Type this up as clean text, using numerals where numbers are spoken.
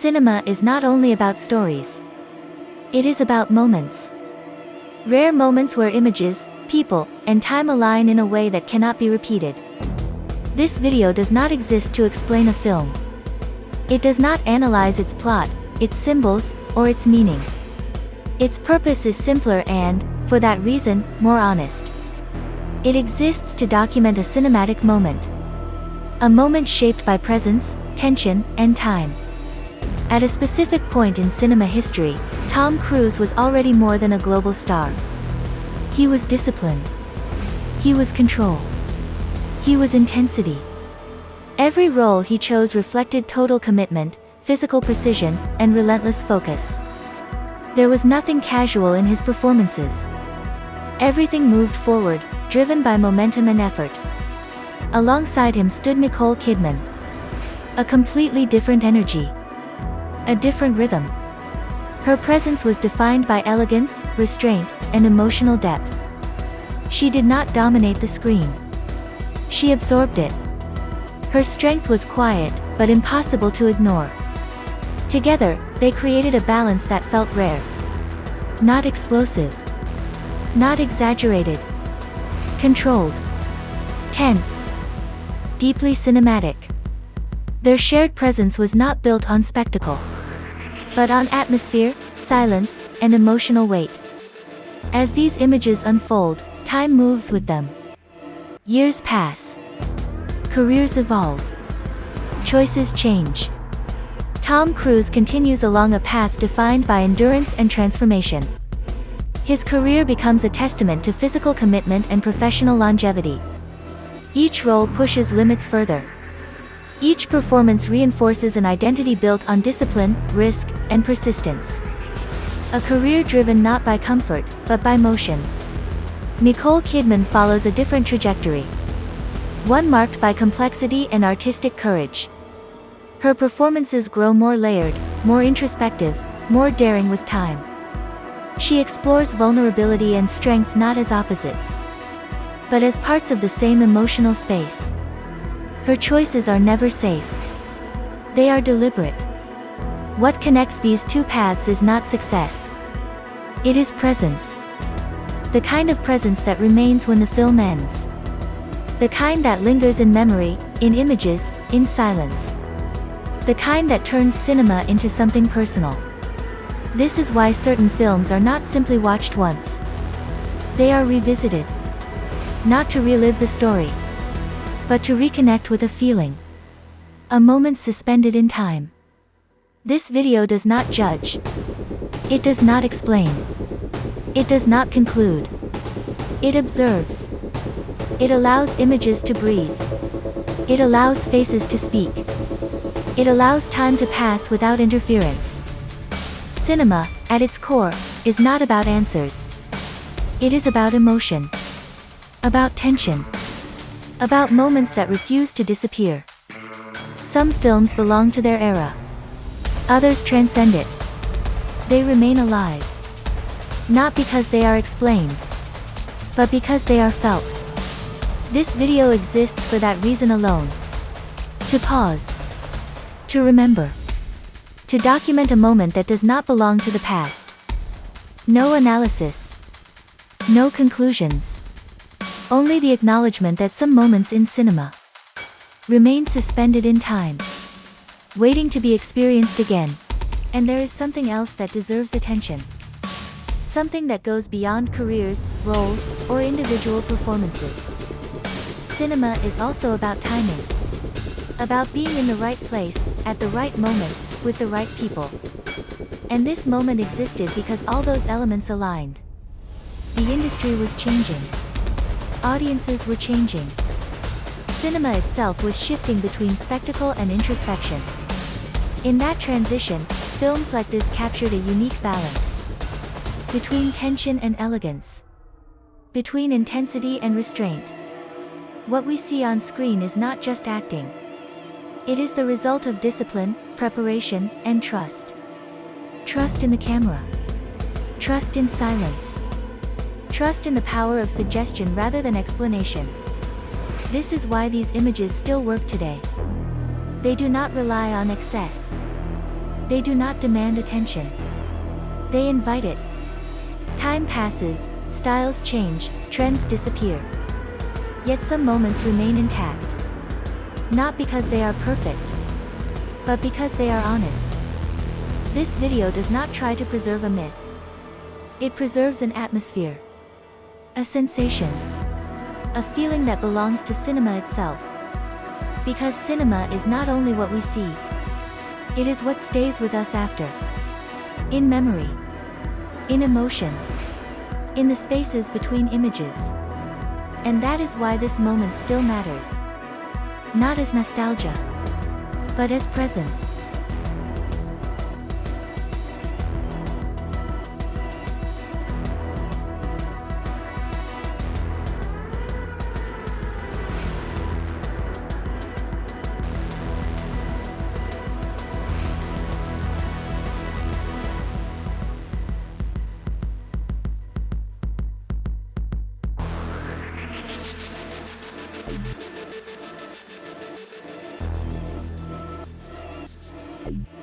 Cinema is not only about stories. It is about moments. Rare moments where images, people, and time align in a way that cannot be repeated. This video does not exist to explain a film. It does not analyze its plot, its symbols, or its meaning. Its purpose is simpler and, for that reason, more honest. It exists to document a cinematic moment. A moment shaped by presence, tension, and time. At a specific point in cinema history, Tom Cruise was already more than a global star. He was discipline. He was control. He was intensity. Every role he chose reflected total commitment, physical precision, and relentless focus. There was nothing casual in his performances. Everything moved forward, driven by momentum and effort. Alongside him stood Nicole Kidman. A completely different energy. A different rhythm. Her presence was defined by elegance, restraint, and emotional depth. She did not dominate the screen. She absorbed it. Her strength was quiet, but impossible to ignore. Together, they created a balance that felt rare. Not explosive. Not exaggerated. Controlled. Tense. Deeply cinematic. Their shared presence was not built on spectacle, but on atmosphere, silence, and emotional weight. As these images unfold, time moves with them. Years pass. Careers evolve. Choices change. Tom Cruise continues along a path defined by endurance and transformation. His career becomes a testament to physical commitment and professional longevity. Each role pushes limits further. Each performance reinforces an identity built on discipline, risk, and persistence. A career driven not by comfort, but by motion. Nicole Kidman follows a different trajectory. One marked by complexity and artistic courage. Her performances grow more layered, more introspective, more daring with time. She explores vulnerability and strength not as opposites, but as parts of the same emotional space. Her choices are never safe. They are deliberate. What connects these two paths is not success. It is presence. The kind of presence that remains when the film ends. The kind that lingers in memory, in images, in silence. The kind that turns cinema into something personal. This is why certain films are not simply watched once. They are revisited. Not to relive the story, but to reconnect with a feeling. A moment suspended in time. This video does not judge. It does not explain. It does not conclude. It observes. It allows images to breathe. It allows faces to speak. It allows time to pass without interference. Cinema, at its core, is not about answers. It is about emotion. About tension. About moments that refuse to disappear. Some films belong to their era. Others transcend it. They remain alive. Not because they are explained, but because they are felt. This video exists for that reason alone. To pause. To remember. To document a moment that does not belong to the past. No analysis. No conclusions. Only the acknowledgement that some moments in cinema remain suspended in time, waiting to be experienced again. And there is something else that deserves attention. Something that goes beyond careers, roles, or individual performances. Cinema is also about timing. About being in the right place, at the right moment, with the right people. And this moment existed because all those elements aligned. The industry was changing. Audiences were changing. Cinema itself was shifting between spectacle and introspection. In that transition, films like this captured a unique balance. Between tension and elegance. Between intensity and restraint. What we see on screen is not just acting. It is the result of discipline, preparation, and trust. Trust in the camera. Trust in silence. Trust in the power of suggestion rather than explanation. This is why these images still work today. They do not rely on excess. They do not demand attention. They invite it. Time passes, styles change, trends disappear. Yet some moments remain intact. Not because they are perfect, but because they are honest. This video does not try to preserve a myth. It preserves an atmosphere. A sensation. A feeling that belongs to cinema itself. Because cinema is not only what we see. It is what stays with us after. In memory. In emotion. In the spaces between images. And that is why this moment still matters. Not as nostalgia, but as presence. You